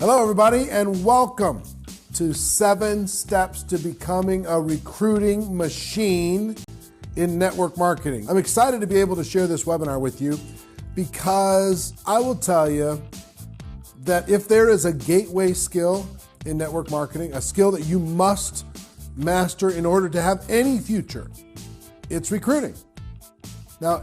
Hello, everybody, and welcome to 7 Steps to Becoming a Recruiting Machine in Network Marketing. I'm excited to be able to share this webinar with you because I will tell you that if there is a gateway skill in network marketing, a skill that you must master in order to have any future, it's recruiting. Now,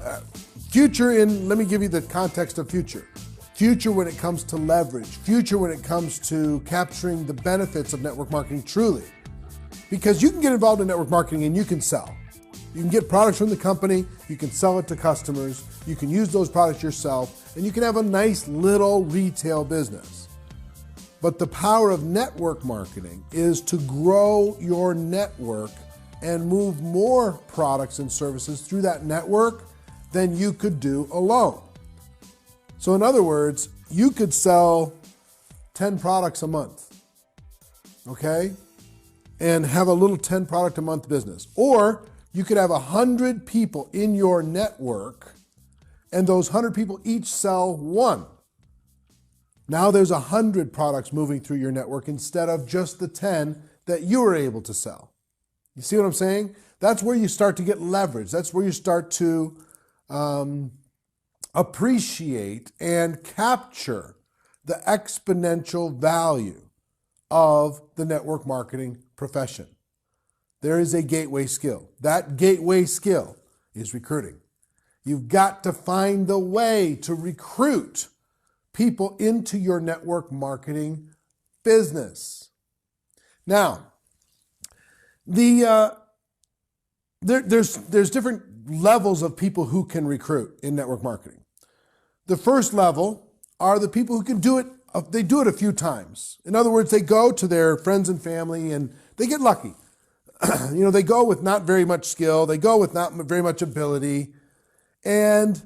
let me give you the context of future. Future when it comes to leverage, future when it comes to capturing the benefits of network marketing truly. Because you can get involved in network marketing and you can sell. You can get products from the company, you can sell it to customers, you can use those products yourself, and you can have a nice little retail business. But the power of network marketing is to grow your network and move more products and services through that network than you could do alone. So in other words, you could sell 10 products a month, okay? And have a little 10 product a month business. Or you could have 100 people in your network and those 100 people each sell one. Now there's 100 products moving through your network instead of just the 10 that you were able to sell. You see what I'm saying? That's where you start to get leverage. That's where you start to appreciate and capture the exponential value of the network marketing profession. There is a gateway skill. That gateway skill is recruiting. You've got to find the way to recruit people into your network marketing business. Now, there's different levels of people who can recruit in network marketing. The first level are the people who can do it. They do it a few times. In other words, they go to their friends and family and they get lucky. They go with not very much skill. They go with not very much ability, and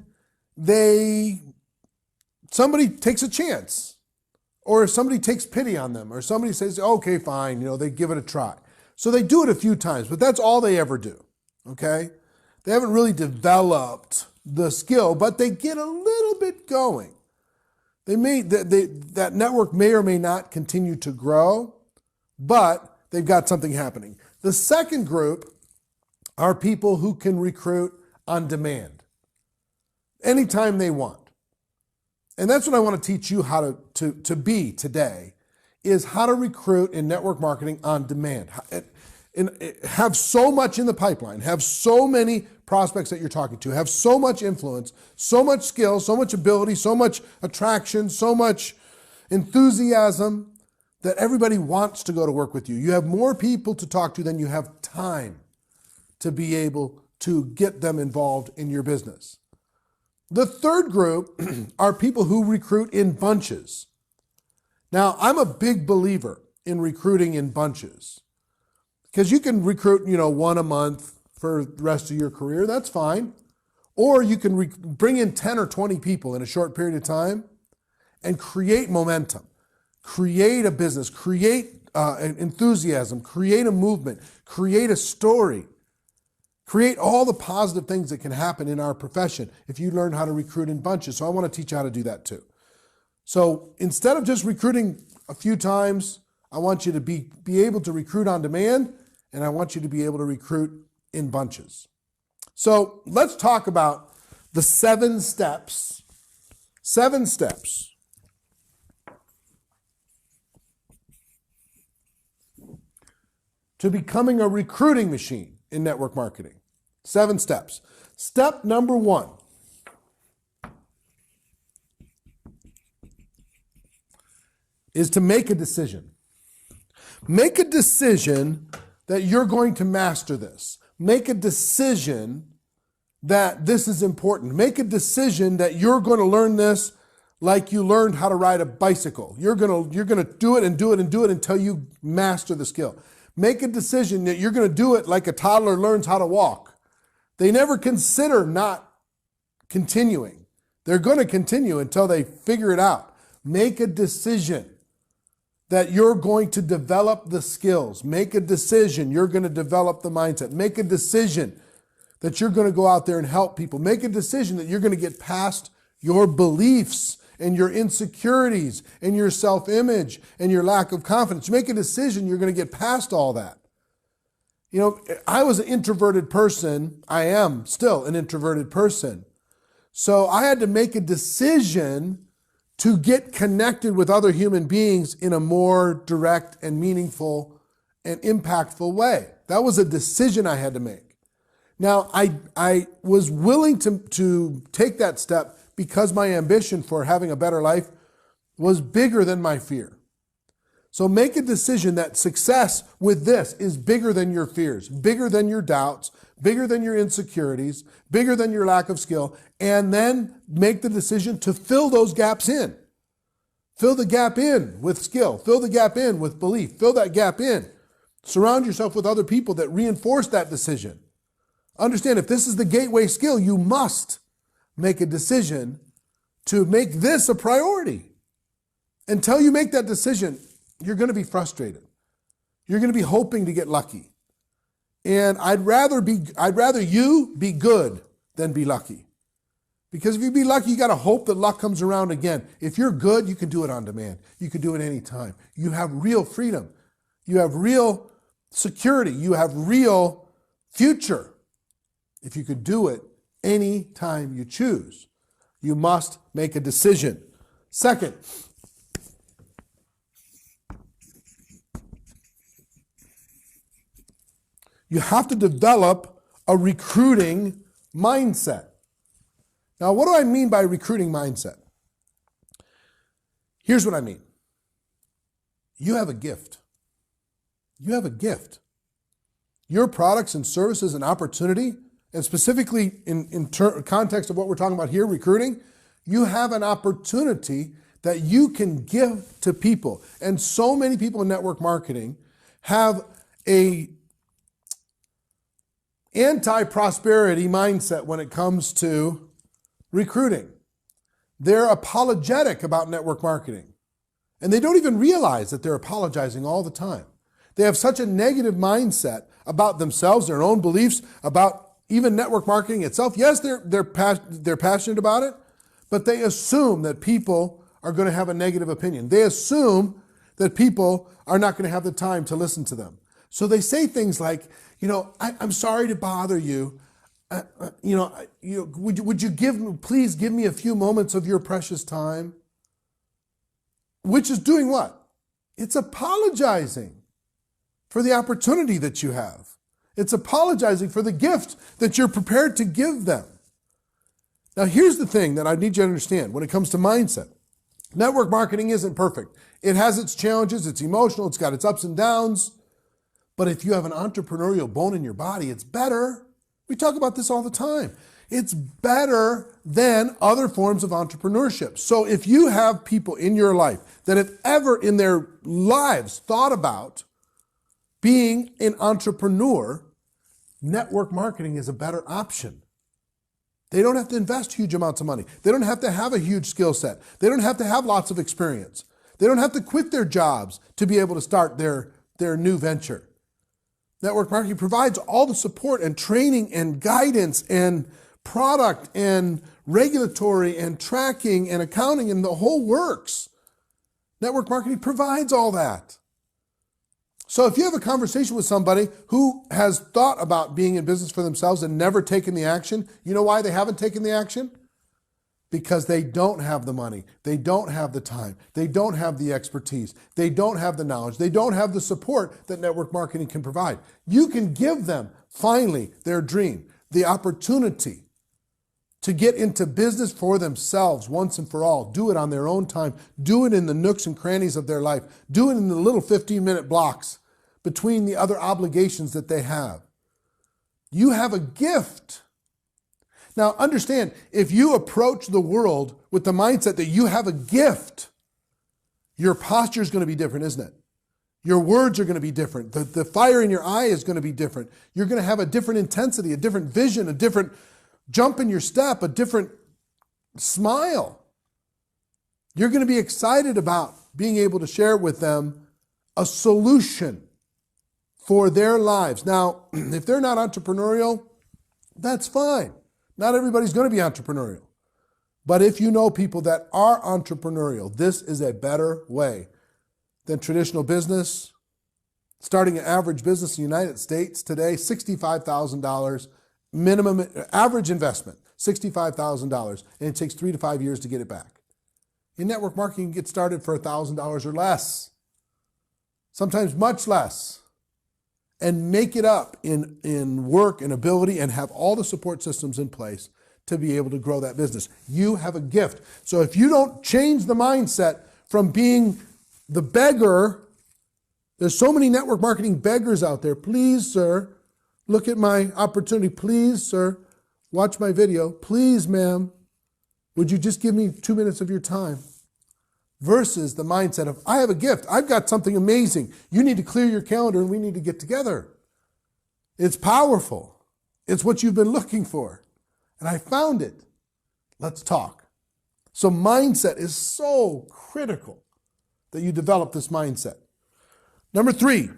somebody takes a chance, or somebody takes pity on them, or somebody says, "Okay, fine." They give it a try. So they do it a few times, but that's all they ever do. Okay. They haven't really developed the skill, but they get a little bit going. That network may or may not continue to grow, but they've got something happening. The second group are people who can recruit on demand, anytime they want. And that's what I want to teach you how to be today, is how to recruit in network marketing on demand. And have so much in the pipeline, have so many prospects that you're talking to, have so much influence, so much skill, so much ability, so much attraction, so much enthusiasm that everybody wants to go to work with you. You have more people to talk to than you have time to be able to get them involved in your business. The third group are people who recruit in bunches. Now, I'm a big believer in recruiting in bunches. Because you can recruit, one a month for the rest of your career, that's fine. Or you can bring in 10 or 20 people in a short period of time and create momentum, create a business, create an enthusiasm, create a movement, create a story, create all the positive things that can happen in our profession if you learn how to recruit in bunches. So I want to teach you how to do that too. So instead of just recruiting a few times, I want you to be able to recruit on demand, and I want you to be able to recruit in bunches. So let's talk about the 7 steps. 7 steps to becoming a recruiting machine in network marketing. 7 steps. Step number 1. Is to make a decision. Make a decision that you're going to master this. Make a decision that this is important. Make a decision that you're going to learn this like you learned how to ride a bicycle. You're going to do it and do it and do it until you master the skill. Make a decision that you're going to do it like a toddler learns how to walk. They never consider not continuing. They're going to continue until they figure it out. Make a decision that you're going to develop the skills. Make a decision you're going to develop the mindset. Make a decision that you're going to go out there and help people. Make a decision that you're going to get past your beliefs and your insecurities and your self-image and your lack of confidence. You make a decision, you're going to get past all that. You know, I was an introverted person. I am still an introverted person. So I had to make a decision to get connected with other human beings in a more direct and meaningful and impactful way. That was a decision I had to make. Now, I was willing to take that step because my ambition for having a better life was bigger than my fear. So make a decision that success with this is bigger than your fears, bigger than your doubts, bigger than your insecurities, bigger than your lack of skill, and then make the decision to fill those gaps in. Fill the gap in with skill. Fill the gap in with belief. Fill that gap in. Surround yourself with other people that reinforce that decision. Understand, if this is the gateway skill, you must make a decision to make this a priority. Until you make that decision, you're going to be frustrated. You're going to be hoping to get lucky. And I'd rather you be good than be lucky. Because if you be lucky, you got to hope that luck comes around again. If you're good, you can do it on demand. You can do it anytime. You have real freedom. You have real security. You have real future. If you could do it any time you choose, you must make a decision. Second, you have to develop a recruiting mindset. Now, what do I mean by recruiting mindset? Here's what I mean. You have a gift. You have a gift. Your products and services and opportunity, and specifically in context of what we're talking about here, recruiting, you have an opportunity that you can give to people. And so many people in network marketing have a anti-prosperity mindset when it comes to recruiting. They're apologetic about network marketing. And they don't even realize that they're apologizing all the time. They have such a negative mindset about themselves, their own beliefs, about even network marketing itself. Yes, they're passionate about it, but they assume that people are going to have a negative opinion. They assume that people are not going to have the time to listen to them. So they say things like, I'm sorry to bother you. Would you please give me a few moments of your precious time? Which is doing what? It's apologizing for the opportunity that you have. It's apologizing for the gift that you're prepared to give them. Now, here's the thing that I need you to understand when it comes to mindset. Network marketing isn't perfect. It has its challenges, it's emotional, it's got its ups and downs. But if you have an entrepreneurial bone in your body, it's better. We talk about this all the time. It's better than other forms of entrepreneurship. So if you have people in your life that have ever in their lives thought about being an entrepreneur, network marketing is a better option. They don't have to invest huge amounts of money. They don't have to have a huge skill set. They don't have to have lots of experience. They don't have to quit their jobs to be able to start their new venture. Network marketing provides all the support and training and guidance and product and regulatory and tracking and accounting and the whole works. Network marketing provides all that. So if you have a conversation with somebody who has thought about being in business for themselves and never taken the action, you know why they haven't taken the action? Because they don't have the money, they don't have the time, they don't have the expertise, they don't have the knowledge, they don't have the support that network marketing can provide. You can give them, finally, their dream, the opportunity to get into business for themselves once and for all. Do it on their own time. Do it in the nooks and crannies of their life. Do it in the little 15-minute blocks between the other obligations that they have. You have a gift. Now, understand, if you approach the world with the mindset that you have a gift, your posture is going to be different, isn't it? Your words are going to be different. The fire in your eye is going to be different. You're going to have a different intensity, a different vision, a different jump in your step, a different smile. You're going to be excited about being able to share with them a solution for their lives. Now, if they're not entrepreneurial, that's fine. Not everybody's going to be entrepreneurial. But if you know people that are entrepreneurial, this is a better way than traditional business. Starting an average business in the United States today, $65,000 minimum average investment, $65,000, and it takes 3 to 5 years to get it back. In network marketing, you can get started for $1,000 or less, sometimes much less, and make it up in work and ability and have all the support systems in place to be able to grow that business. You have a gift. So if you don't change the mindset from being the beggar, there's so many network marketing beggars out there. Please, sir, look at my opportunity. Please, sir, watch my video. Please, ma'am, would you just give me 2 minutes of your time? Versus the mindset of, I have a gift. I've got something amazing. You need to clear your calendar and we need to get together. It's powerful. It's what you've been looking for. And I found it. Let's talk. So mindset is so critical that you develop this mindset. Number 3.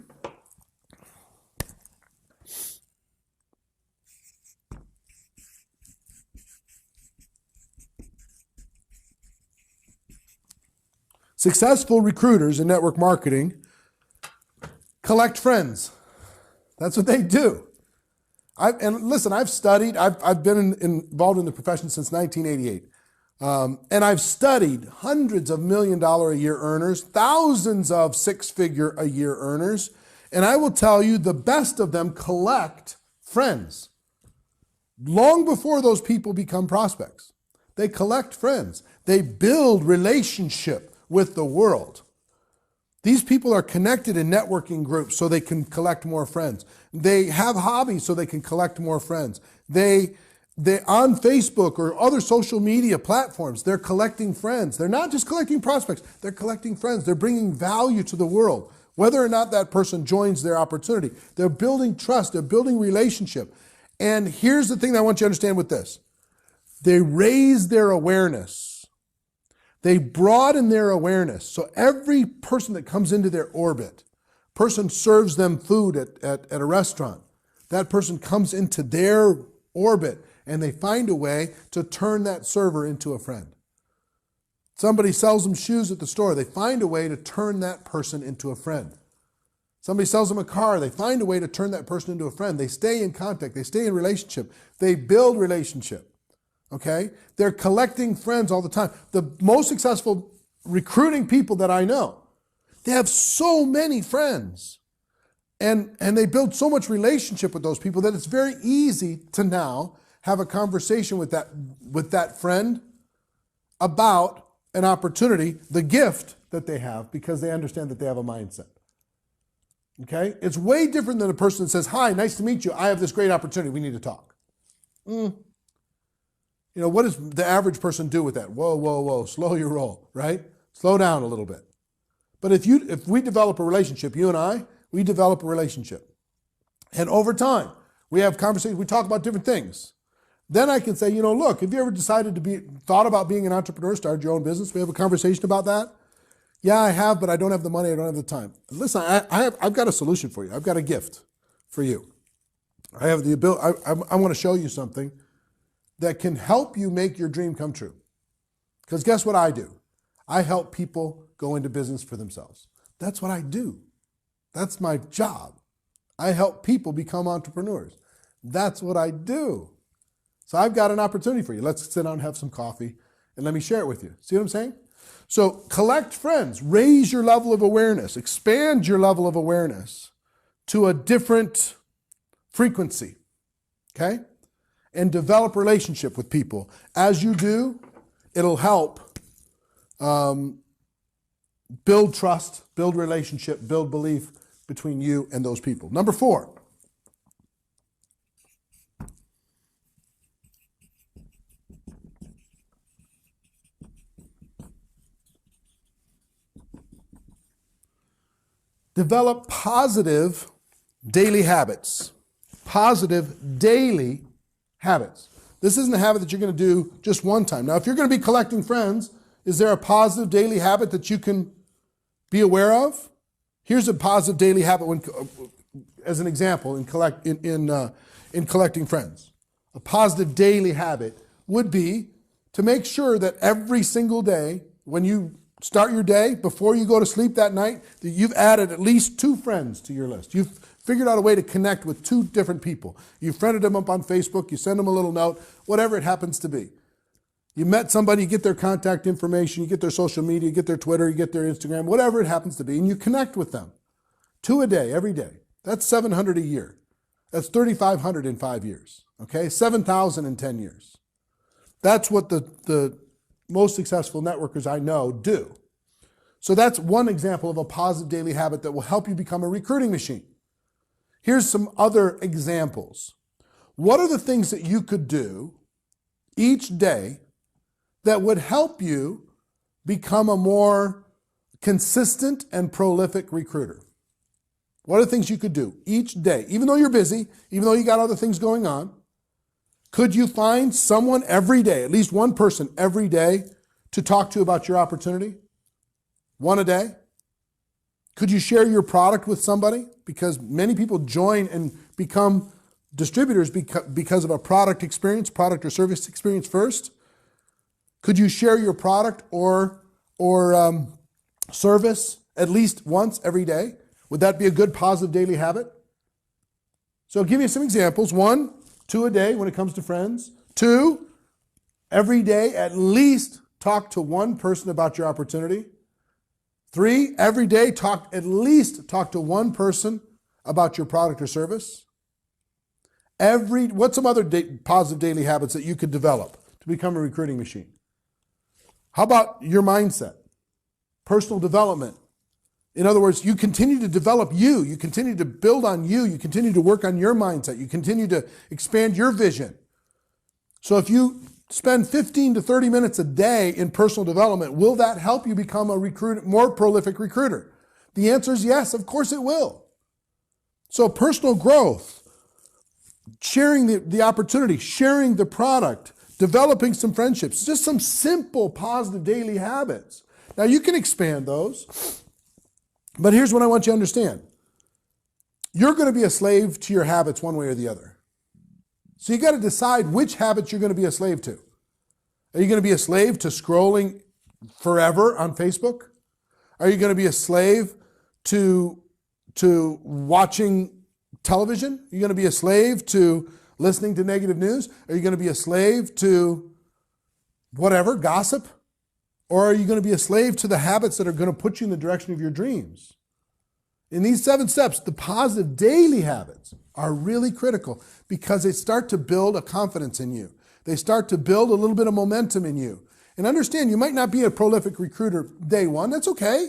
Successful recruiters in network marketing collect friends. That's what they do. And listen, I've studied, I've been involved in the profession since 1988. And I've studied hundreds of $1 million a year earners, thousands of 6-figure a year earners. And I will tell you, the best of them collect friends. Long before those people become prospects, they collect friends. They build relationship with the world. These people are connected in networking groups so they can collect more friends. They have hobbies so they can collect more friends. They on Facebook or other social media platforms, they're collecting friends. They're not just collecting prospects, they're collecting friends. They're bringing value to the world, whether or not that person joins their opportunity. They're building trust, they're building relationship. And here's the thing that I want you to understand with this. They raise their awareness. They broaden their awareness. So every person that comes into their orbit, person serves them food at a restaurant, that person comes into their orbit and they find a way to turn that server into a friend. Somebody sells them shoes at the store, they find a way to turn that person into a friend. Somebody sells them a car, they find a way to turn that person into a friend. They stay in contact, they stay in relationship, they build relationship. Okay? They're collecting friends all the time. The most successful recruiting people that I know, they have so many friends. And they build so much relationship with those people that it's very easy to now have a conversation with that friend about an opportunity, the gift that they have, because they understand that they have a mindset. Okay? It's way different than a person that says, hi, nice to meet you. I have this great opportunity. We need to talk. You know, what does the average person do with that? Whoa, whoa, whoa, slow your roll, right? Slow down a little bit. But if we develop a relationship, you and I, we develop a relationship. And over time, we have conversations, we talk about different things. Then I can say, you know, look, have you ever thought about being an entrepreneur, started your own business? We have a conversation about that. Yeah, I have, but I don't have the money, I don't have the time. Listen, I've got a solution for you. I've got a gift for you. I have the ability, I want to show you something that can help you make your dream come true. Because guess what I do? I help people go into business for themselves. That's what I do. That's my job. I help people become entrepreneurs. That's what I do. So I've got an opportunity for you. Let's sit down and have some coffee and let me share it with you. See what I'm saying? So collect friends, raise your level of awareness, expand your level of awareness to a different frequency, okay? And develop relationship with people. As you do, it'll help build trust, build relationship, build belief between you and those people. Number 4. Develop positive daily habits. Positive daily habits. This isn't a habit that you're going to do just one time. Now, if you're going to be collecting friends, is there a positive daily habit that you can be aware of? Here's a positive daily habit as an example in collecting friends. A positive daily habit would be to make sure that every single day, when you start your day, before you go to sleep that night, that you've added at least 2 friends to your list. You've figured out a way to connect with 2 different people. You friended them up on Facebook, you send them a little note, whatever it happens to be. You met somebody, you get their contact information, you get their social media, you get their Twitter, you get their Instagram, whatever it happens to be, and you connect with them. 2 a day, every day. That's 700 a year. That's 3,500 in 5 years. Okay, 7,000 in 10 years. That's what the most successful networkers I know do. So that's one example of a positive daily habit that will help you become a recruiting machine. Here's some other examples. What are the things that you could do each day that would help you become a more consistent and prolific recruiter? What are the things you could do each day? Even though you're busy, even though you got other things going on, could you find someone every day, at least one person every day, to talk to about your opportunity? 1 a day? Could you share your product with somebody? Because many people join and become distributors because of a product experience, product or service experience first. Could you share your product or service at least once every day? Would that be a good positive daily habit? So I'll give you some examples. 1, 2 a day when it comes to friends. 2, every day at least talk to one person about your opportunity. 3, every day at least talk to one person about your product or service. What's some other positive daily habits that you could develop to become a recruiting machine? How about your mindset? Personal development. In other words, you continue to develop you continue to build on you continue to work on your mindset, you continue to expand your vision. So if you spend 15 to 30 minutes a day in personal development, will that help you become a more prolific recruiter? The answer is yes, of course it will. So personal growth, sharing the opportunity, sharing the product, developing some friendships, just some simple positive daily habits. Now you can expand those, but here's what I want you to understand. You're going to be a slave to your habits one way or the other. So you got to decide which habits you're going to be a slave to. Are you going to be a slave to scrolling forever on Facebook? Are you going to be a slave to watching television? Are you going to be a slave to listening to negative news? Are you going to be a slave to whatever, gossip? Or are you going to be a slave to the habits that are going to put you in the direction of your dreams? In these 7 steps, the positive daily habits are really critical because they start to build a confidence in you. They start to build a little bit of momentum in you. And understand, you might not be a prolific recruiter day one. That's okay.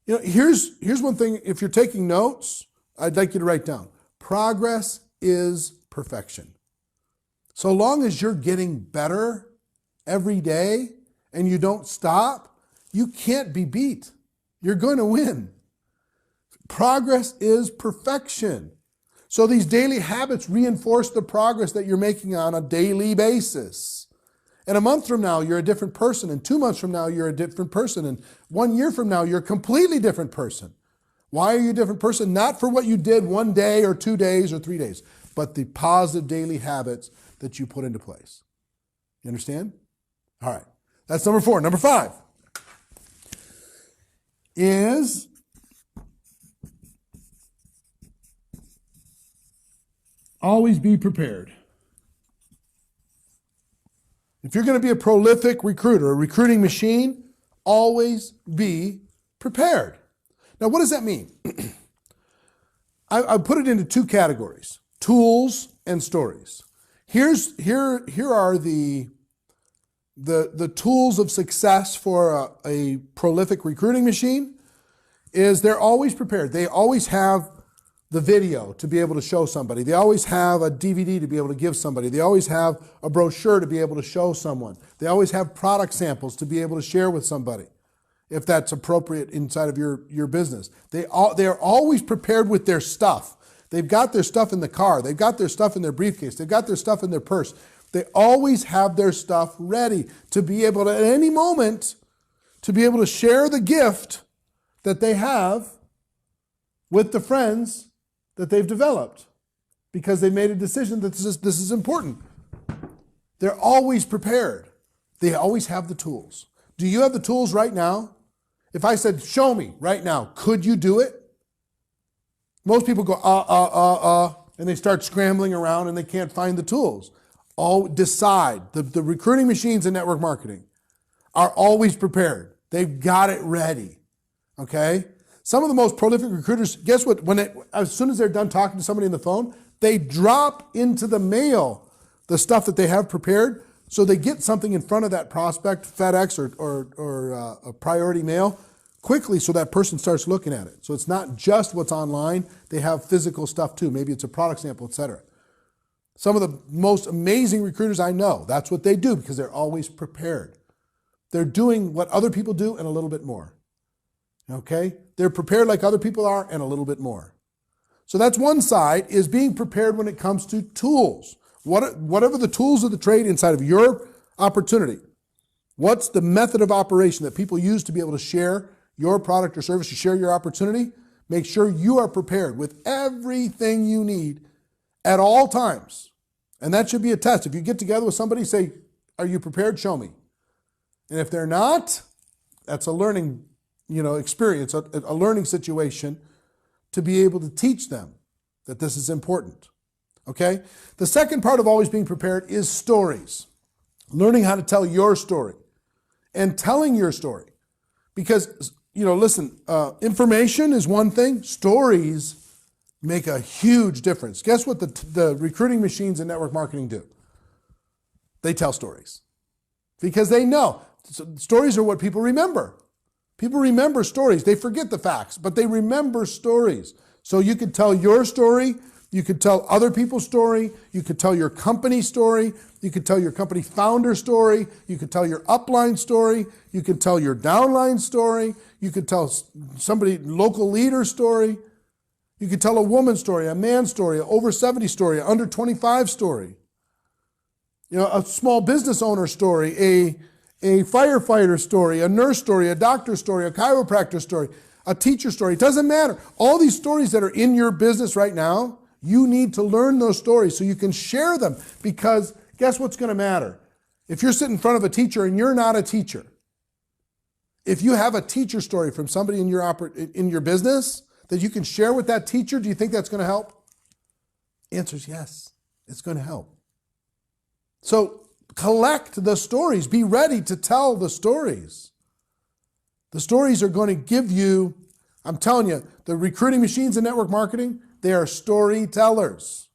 You know, here's one thing. If you're taking notes, I'd like you to write down. Progress is perfection. So long as you're getting better every day and you don't stop, you can't be beat. You're going to win. Progress is perfection. So these daily habits reinforce the progress that you're making on a daily basis. And a month from now, you're a different person. And 2 months from now, you're a different person. And 1 year from now, you're a completely different person. Why are you a different person? Not for what you did 1 day or 2 days or 3 days, but the positive daily habits that you put into place. You understand? All right. That's number 4. Number 5 is always be prepared. If you're going to be a prolific recruiter, a recruiting machine, always be prepared. Now, what does that mean? I put it into 2 categories: tools and stories. Here are the tools of success for a prolific recruiting machine. Is they're always prepared. They always have the video to be able to show somebody. They always have a DVD to be able to give somebody. They always have a brochure to be able to show someone. They always have product samples to be able to share with somebody, if that's appropriate inside of your business. They are always prepared with their stuff. They've got their stuff in the car. They've got their stuff in their briefcase. They've got their stuff in their purse. They always have their stuff ready to be able to, at any moment, to be able to share the gift that they have with the friends that they've developed, because they made a decision that this is important. They're always prepared. They always have the tools. Do you have the tools right now? If I said, show me right now, could you do it? Most people go, and they start scrambling around and they can't find the tools. Decide. The recruiting machines in network marketing are always prepared. They've got it ready. Okay? Some of the most prolific recruiters, guess what? As soon as they're done talking to somebody on the phone, they drop into the mail the stuff that they have prepared, so they get something in front of that prospect, FedEx or a priority mail, quickly, so that person starts looking at it. So it's not just what's online, they have physical stuff too. Maybe it's a product sample, etc. Some of the most amazing recruiters I know, that's what they do because they're always prepared. They're doing what other people do and a little bit more. Okay? They're prepared like other people are and a little bit more. So that's one side, is being prepared when it comes to tools. Whatever the tools of the trade inside of your opportunity, what's the method of operation that people use to be able to share your product or service, to share your opportunity? Make sure you are prepared with everything you need at all times. And that should be a test. If you get together with somebody, say, are you prepared? Show me. And if they're not, that's a learning experience, a learning situation to be able to teach them that this is important. Okay? The second part of always being prepared is stories. Learning how to tell your story and telling your story. Because, listen, information is one thing. Stories make a huge difference. Guess what the recruiting machines in network marketing do? They tell stories. Because they know. Stories are what people remember. People remember stories. They forget the facts, but they remember stories. So you could tell your story. You could tell other people's story. You could tell your company story. You could tell your company founder story. You could tell your upline story. You could tell your downline story. You could tell somebody, local leader story. You could tell a woman's story, a man's story, an over 70 story, an under 25 story. A small business owner story, a firefighter story, a nurse story, a doctor story, a chiropractor story, a teacher story. It doesn't matter. All these stories that are in your business right now, you need to learn those stories so you can share them, because guess what's going to matter? If you're sitting in front of a teacher and you're not a teacher, if you have a teacher story from somebody in your business that you can share with that teacher, do you think that's going to help? Answer is yes, it's going to help. So collect the stories. Be ready to tell the stories. The stories are going to give you, I'm telling you, the recruiting machines in network marketing, they are storytellers.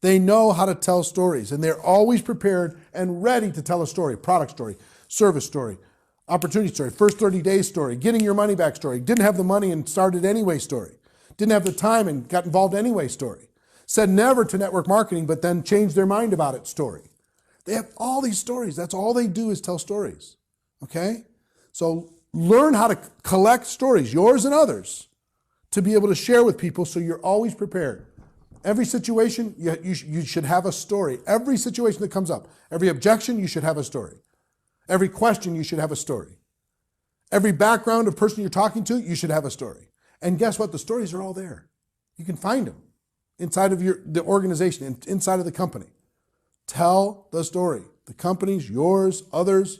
They know how to tell stories, and they're always prepared and ready to tell a story, product story, service story, opportunity story, first 30 days story, getting your money back story, didn't have the money and started anyway story, didn't have the time and got involved anyway story, said never to network marketing but then changed their mind about it story. They have all these stories. That's all they do is tell stories. Okay? So learn how to collect stories, yours and others, to be able to share with people so you're always prepared. Every situation, you should have a story. Every situation that comes up, every objection, you should have a story. Every question, you should have a story. Every background of person you're talking to, you should have a story. And guess what? The stories are all there. You can find them inside of the organization, inside of the company. Tell the story. The company's, yours, others,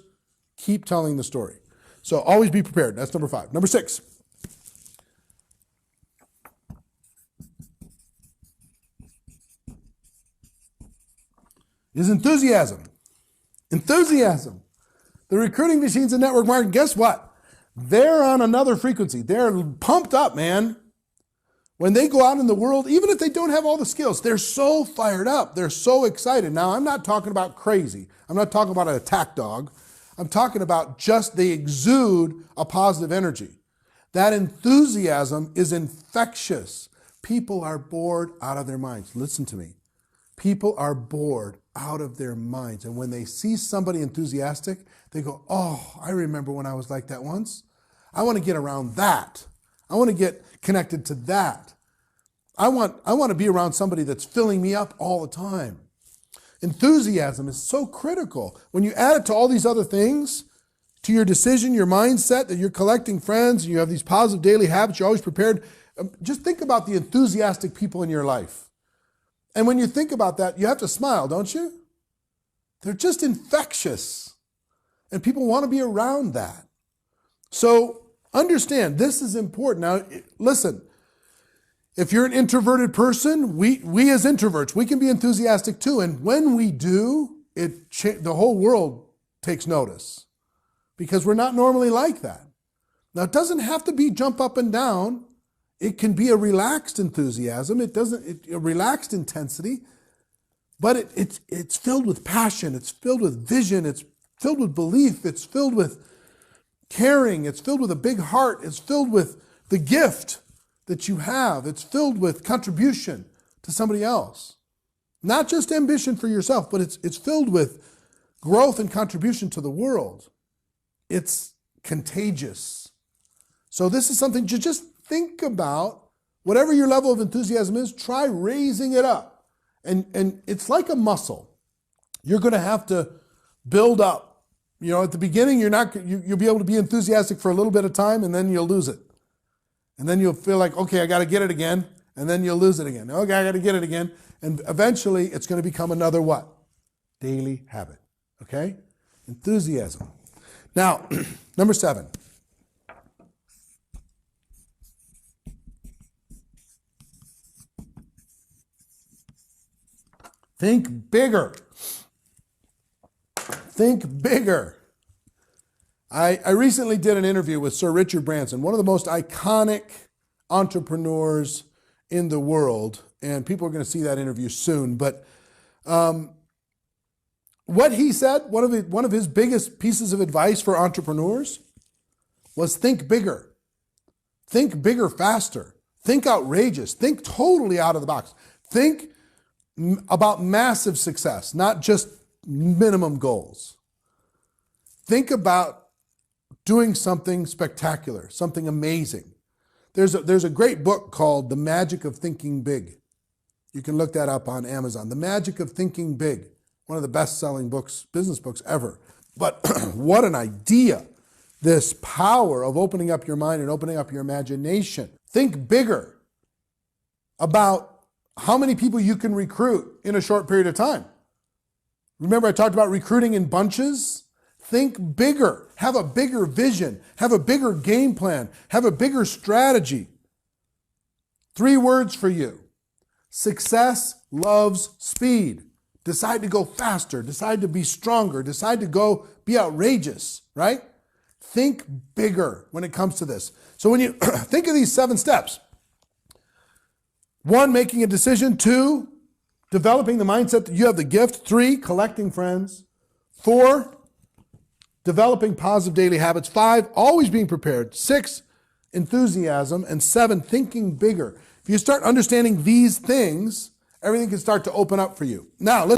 keep telling the story. So always be prepared. That's number 5. Number 6. Is enthusiasm. Enthusiasm. The recruiting machines in network marketing, guess what? They're on another frequency. They're pumped up, man. When they go out in the world, even if they don't have all the skills, they're so fired up. They're so excited. Now, I'm not talking about crazy. I'm not talking about an attack dog. I'm talking about just they exude a positive energy. That enthusiasm is infectious. People are bored out of their minds. Listen to me. People are bored out of their minds. And when they see somebody enthusiastic, they go, oh, I remember when I was like that once. I want to get around that. I want to get connected to that. I want to be around somebody that's filling me up all the time. Enthusiasm is so critical. When you add it to all these other things, to your decision, your mindset, that you're collecting friends, and you have these positive daily habits, you're always prepared. Just think about the enthusiastic people in your life. And when you think about that, you have to smile, don't you? They're just infectious. And people want to be around that. So understand, this is important. Now, listen, if you're an introverted person, we as introverts, we can be enthusiastic too. And when we do, the whole world takes notice because we're not normally like that. Now, it doesn't have to be jump up and down. It can be a relaxed enthusiasm. A relaxed intensity, but it's filled with passion. It's filled with vision. It's filled with belief. It's filled with caring. It's filled with a big heart. It's filled with the gift that you have. It's filled with contribution to somebody else. Not just ambition for yourself, but it's filled with growth and contribution to the world. It's contagious. So this is something to just think about. Whatever your level of enthusiasm is, try raising it up. And it's like a muscle. You're going to have to build up. You know, at the beginning, you'll be able to be enthusiastic for a little bit of time, and then you'll lose it. And then you'll feel like, okay, I got to get it again, and then you'll lose it again. Okay, I got to get it again. And eventually, it's going to become another what? Daily habit. Okay? Enthusiasm. Now, number 7. Think bigger. Think bigger. I recently did an interview with Sir Richard Branson, one of the most iconic entrepreneurs in the world, and people are going to see that interview soon. But what he said, one of his biggest pieces of advice for entrepreneurs was think bigger. Think bigger faster. Think outrageous. Think totally out of the box. Think about massive success, not just minimum goals. Think about doing something spectacular, something amazing. There's a great book called The Magic of Thinking Big. You can look that up on Amazon. The Magic of Thinking Big, one of the best-selling books, business books ever. But what an idea, this power of opening up your mind and opening up your imagination. Think bigger about how many people you can recruit in a short period of time. Remember I talked about recruiting in bunches? Think bigger. Have a bigger vision. Have a bigger game plan. Have a bigger strategy. 3 words for you. Success loves speed. Decide to go faster. Decide to be stronger. Decide to go be outrageous, right? Think bigger when it comes to this. So when you think of these 7 steps, 1, making a decision. 2, developing the mindset that you have the gift. 3, collecting friends. 4, developing positive daily habits. 5, always being prepared. 6, enthusiasm. And 7, thinking bigger. If you start understanding these things, everything can start to open up for you. Now, let's